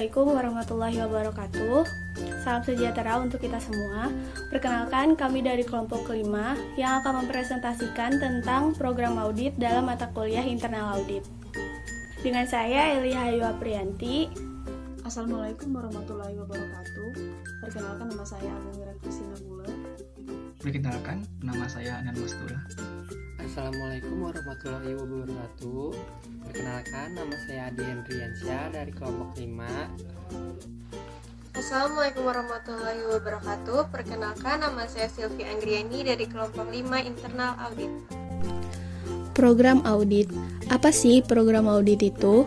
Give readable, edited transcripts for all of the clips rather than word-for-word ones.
Assalamualaikum warahmatullahi wabarakatuh. Salam sejahtera untuk kita semua. Perkenalkan, kami dari kelompok kelima yang akan mempresentasikan tentang program audit dalam mata kuliah internal audit. Dengan saya Eli Hayu Aprianti. Assalamualaikum warahmatullahi wabarakatuh. Perkenalkan, nama saya Agung Irakusina Bula. Perkenalkan, nama saya Anan Mastula. Assalamualaikum warahmatullahi wabarakatuh. Perkenalkan, nama saya Adi Hendriansyah dari kelompok 5. Assalamualaikum warahmatullahi wabarakatuh. Perkenalkan, nama saya Silvi Anggriani dari kelompok 5 internal audit. Program audit. Apa sih program audit itu?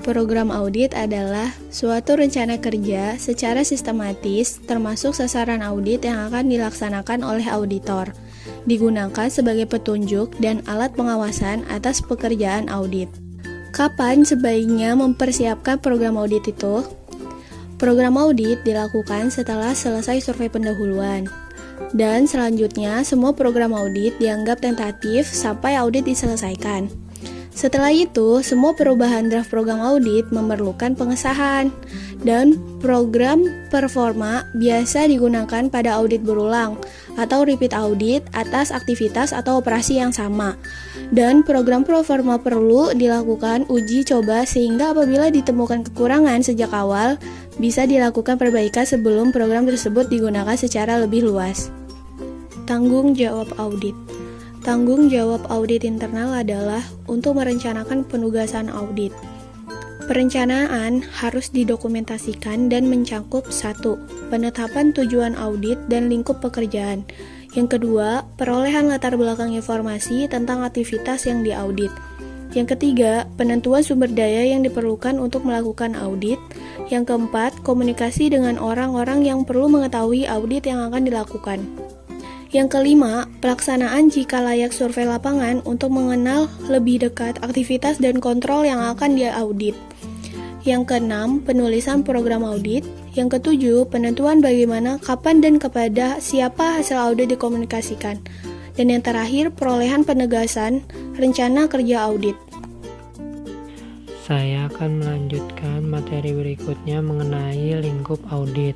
Program audit adalah suatu rencana kerja secara sistematis termasuk sasaran audit yang akan dilaksanakan oleh auditor. Digunakan sebagai petunjuk dan alat pengawasan atas pekerjaan audit. Kapan sebaiknya mempersiapkan program audit itu? Program audit dilakukan setelah selesai survei pendahuluan. Dan selanjutnya, semua program audit dianggap tentatif sampai audit diselesaikan. Setelah itu, semua perubahan draft program audit memerlukan pengesahan. Dan program performa biasa digunakan pada audit berulang atau repeat audit atas aktivitas atau operasi yang sama. Dan program performa perlu dilakukan uji coba sehingga apabila ditemukan kekurangan sejak awal, bisa dilakukan perbaikan sebelum program tersebut digunakan secara lebih luas. Tanggung jawab audit. Tanggung jawab audit internal adalah untuk merencanakan penugasan audit. Perencanaan harus didokumentasikan dan mencakup 1. Penetapan tujuan audit dan lingkup pekerjaan. Yang kedua, perolehan latar belakang informasi tentang aktivitas yang diaudit. Yang ketiga, penentuan sumber daya yang diperlukan untuk melakukan audit. Yang keempat, komunikasi dengan orang-orang yang perlu mengetahui audit yang akan dilakukan. Yang kelima, pelaksanaan jika layak survei lapangan untuk mengenal lebih dekat aktivitas dan kontrol yang akan diaudit. Yang keenam, penulisan program audit. Yang ketujuh, penentuan bagaimana, kapan, dan kepada siapa hasil audit dikomunikasikan. Dan yang terakhir, perolehan penegasan rencana kerja audit. Saya akan melanjutkan materi berikutnya mengenai lingkup audit.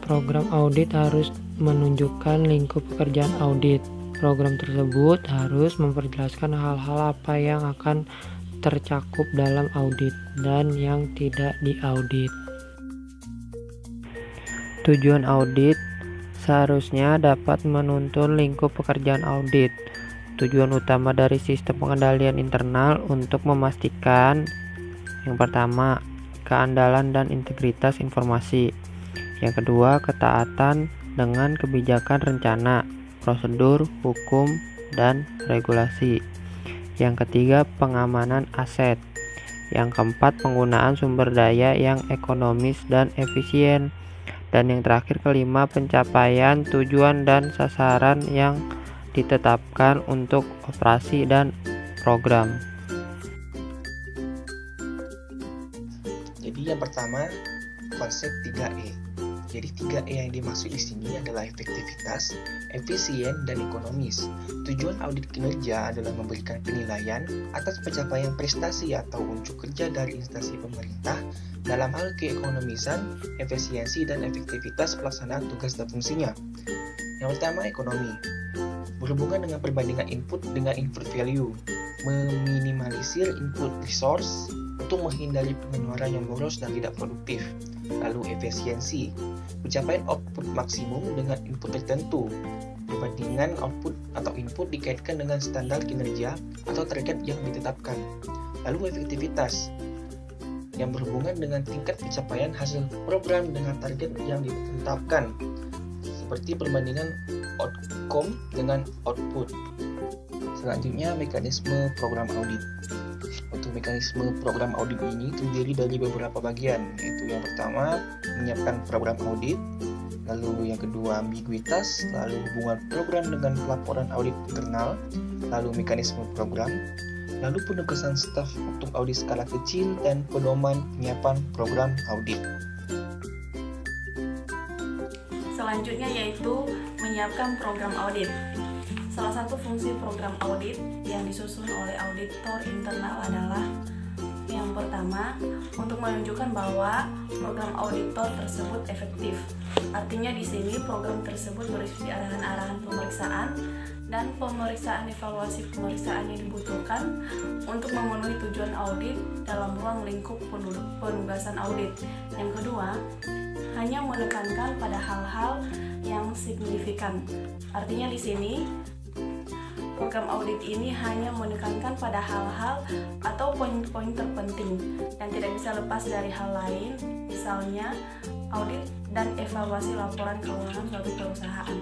Program audit harus menunjukkan lingkup pekerjaan audit. Program tersebut harus memperjelaskan hal-hal apa yang akan tercakup dalam audit dan yang tidak diaudit. Tujuan audit seharusnya dapat menuntun lingkup pekerjaan audit. Tujuan utama dari sistem pengendalian internal untuk memastikan yang pertama, keandalan dan integritas informasi. Yang kedua, ketaatan dengan kebijakan rencana, prosedur, hukum, dan regulasi. Yang ketiga, pengamanan aset. Yang keempat, penggunaan sumber daya yang ekonomis dan efisien. Dan yang terakhir, kelima, pencapaian tujuan dan sasaran yang ditetapkan untuk operasi dan program. Jadi yang pertama, konsep 3E. Jadi 3E yang dimaksud di sini adalah efektivitas, efisien, dan ekonomis. Tujuan audit kinerja adalah memberikan penilaian atas pencapaian prestasi atau unjuk kerja dari instansi pemerintah dalam hal keekonomisan, efisiensi, dan efektivitas pelaksanaan tugas dan fungsinya. Yang pertama, ekonomi. Berhubungan dengan perbandingan input dengan input value, meminimalisir input resource untuk menghindari pengeluaran yang boros dan tidak produktif. Lalu efisiensi, pencapaian output maksimum dengan input tertentu. Perbandingan output atau input dikaitkan dengan standar kinerja atau target yang ditetapkan. Lalu efektivitas, yang berhubungan dengan tingkat pencapaian hasil program dengan target yang ditetapkan, seperti perbandingan outcome dengan output. Selanjutnya, mekanisme program audit. Untuk mekanisme program audit ini terdiri dari beberapa bagian, yaitu yang pertama, menyiapkan program audit, lalu yang kedua, ambiguitas, lalu hubungan program dengan pelaporan audit internal, lalu mekanisme program, lalu penugasan staf untuk audit skala kecil, dan pedoman penyiapan program audit. Selanjutnya yaitu menyiapkan program audit. Salah satu fungsi program audit yang disusun oleh auditor internal adalah yang pertama, untuk menunjukkan bahwa program auditor tersebut efektif. Artinya di sini program tersebut berisi arahan-arahan pemeriksaan dan pemeriksaan evaluasi pemeriksaan yang dibutuhkan untuk memenuhi tujuan audit dalam ruang lingkup penugasan audit. Yang kedua, hanya menekankan pada hal-hal yang signifikan. Artinya di sini program audit ini hanya menekankan pada hal-hal atau poin-poin terpenting dan tidak bisa lepas dari hal lain, misalnya audit dan evaluasi laporan keuangan suatu perusahaan.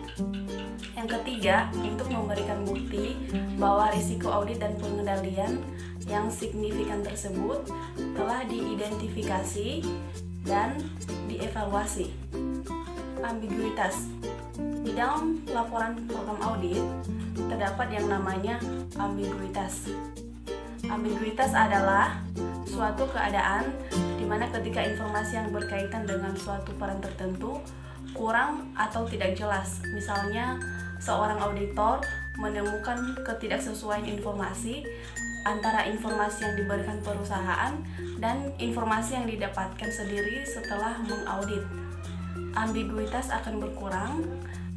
Yang ketiga, untuk memberikan bukti bahwa risiko audit dan pengendalian yang signifikan tersebut telah diidentifikasi dan dievaluasi. Ambiguitas. Di dalam laporan program audit terdapat yang namanya ambiguitas. Ambiguitas adalah suatu keadaan di mana ketika informasi yang berkaitan dengan suatu peran tertentu kurang atau tidak jelas. Misalnya, seorang auditor menemukan ketidaksesuaian informasi antara informasi yang diberikan perusahaan dan informasi yang didapatkan sendiri setelah mengaudit. Ambiguitas akan berkurang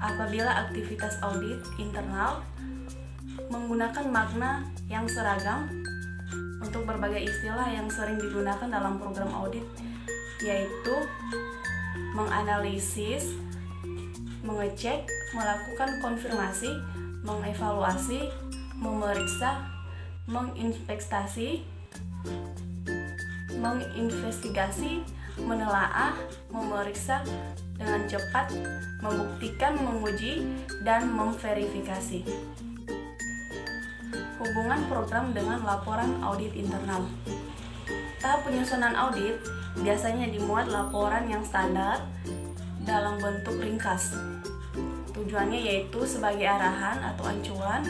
apabila aktivitas audit internal menggunakan makna yang seragam untuk berbagai istilah yang sering digunakan dalam program audit, yaitu menganalisis, mengecek, melakukan konfirmasi, mengevaluasi, memeriksa, menginspeksi, menginvestigasi, menelaah, memeriksa dengan cepat, membuktikan, menguji, dan memverifikasi. Hubungan program dengan laporan audit internal. Tahap penyusunan audit biasanya dimuat laporan yang standar dalam bentuk ringkas. Tujuannya yaitu sebagai arahan atau acuan,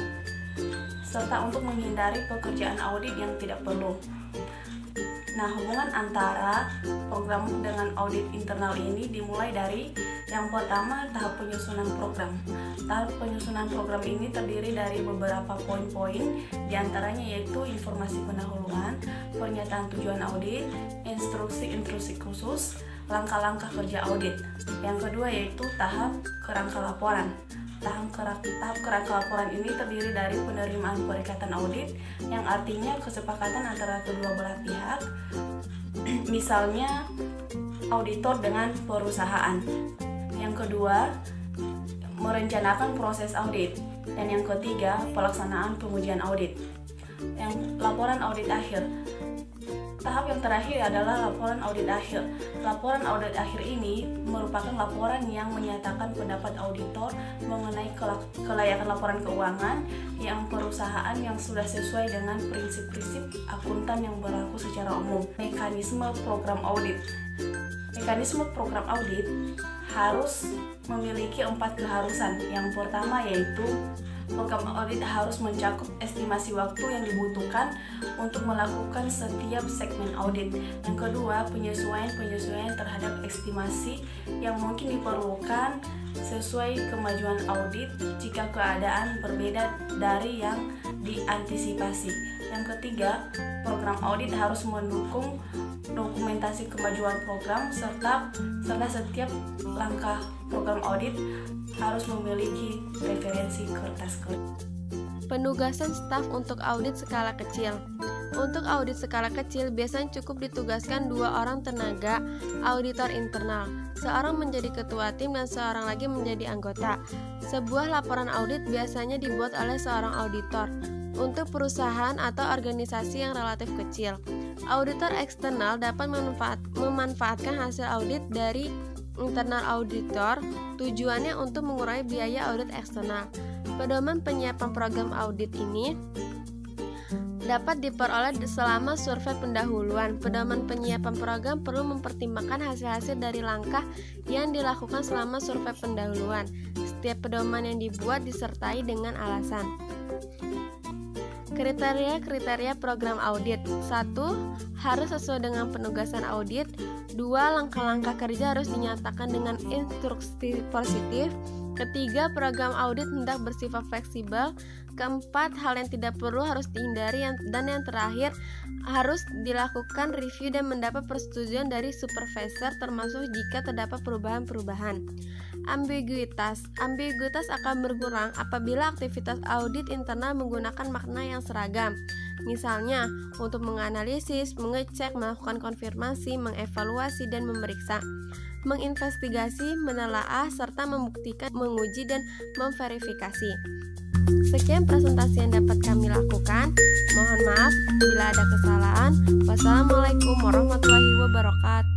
serta untuk menghindari pekerjaan audit yang tidak perlu. Nah, hubungan antara program dengan audit internal ini dimulai dari yang pertama, tahap penyusunan program. Tahap penyusunan program ini terdiri dari beberapa poin-poin, diantaranya yaitu informasi pendahuluan, pernyataan tujuan audit, instruksi khusus, langkah-langkah kerja audit. Yang kedua yaitu tahap kerangka laporan. Tahap kerangka laporan ini terdiri dari penerimaan perikatan audit, yang artinya kesepakatan antara kedua belah pihak, misalnya auditor dengan perusahaan. Yang kedua, merencanakan proses audit. Dan yang ketiga, pelaksanaan pengujian audit. Yang laporan audit akhir. Tahap yang terakhir adalah laporan audit akhir. Laporan audit akhir ini merupakan laporan yang menyatakan pendapat auditor mengenai kelayakan laporan keuangan yang perusahaan yang sudah sesuai dengan prinsip-prinsip akuntan yang berlaku secara umum. Mekanisme program audit. Mekanisme program audit harus memiliki 4 keharusan. Yang pertama yaitu program audit harus mencakup estimasi waktu yang dibutuhkan untuk melakukan setiap segmen audit. Yang kedua, penyesuaian terhadap estimasi yang mungkin diperlukan sesuai kemajuan audit jika keadaan berbeda dari yang diantisipasi. Yang ketiga, program audit harus mendukung dokumentasi kemajuan program serta setiap langkah program audit harus memiliki referensi kertas. Penugasan staf untuk audit skala kecil. Untuk audit skala kecil biasanya cukup ditugaskan 2 orang tenaga auditor internal. Seorang menjadi ketua tim dan seorang lagi menjadi anggota. Sebuah laporan audit biasanya dibuat oleh seorang auditor untuk perusahaan atau organisasi yang relatif kecil. Auditor eksternal dapat memanfaatkan hasil audit dari internal auditor, tujuannya untuk mengurangi biaya audit eksternal. Pedoman penyiapan program audit ini dapat diperoleh selama survei pendahuluan. Pedoman penyiapan program perlu mempertimbangkan hasil-hasil dari langkah yang dilakukan selama survei pendahuluan. Setiap pedoman yang dibuat disertai dengan alasan. Kriteria program audit. 1. Harus sesuai dengan penugasan audit. 2. Langkah-langkah kerja harus dinyatakan dengan instruksi positif. Ketiga, program audit hendak bersifat fleksibel. Keempat, hal yang tidak perlu harus dihindari, dan yang terakhir harus dilakukan review dan mendapat persetujuan dari supervisor, termasuk jika terdapat perubahan-perubahan. Ambiguitas akan berkurang apabila aktivitas audit internal menggunakan makna yang seragam. Misalnya, untuk menganalisis, mengecek, melakukan konfirmasi, mengevaluasi, dan memeriksa, menginvestigasi, menelaah, serta membuktikan, menguji, dan memverifikasi. Sekian presentasi yang dapat kami lakukan. Mohon maaf bila ada kesalahan. Wassalamualaikum warahmatullahi wabarakatuh.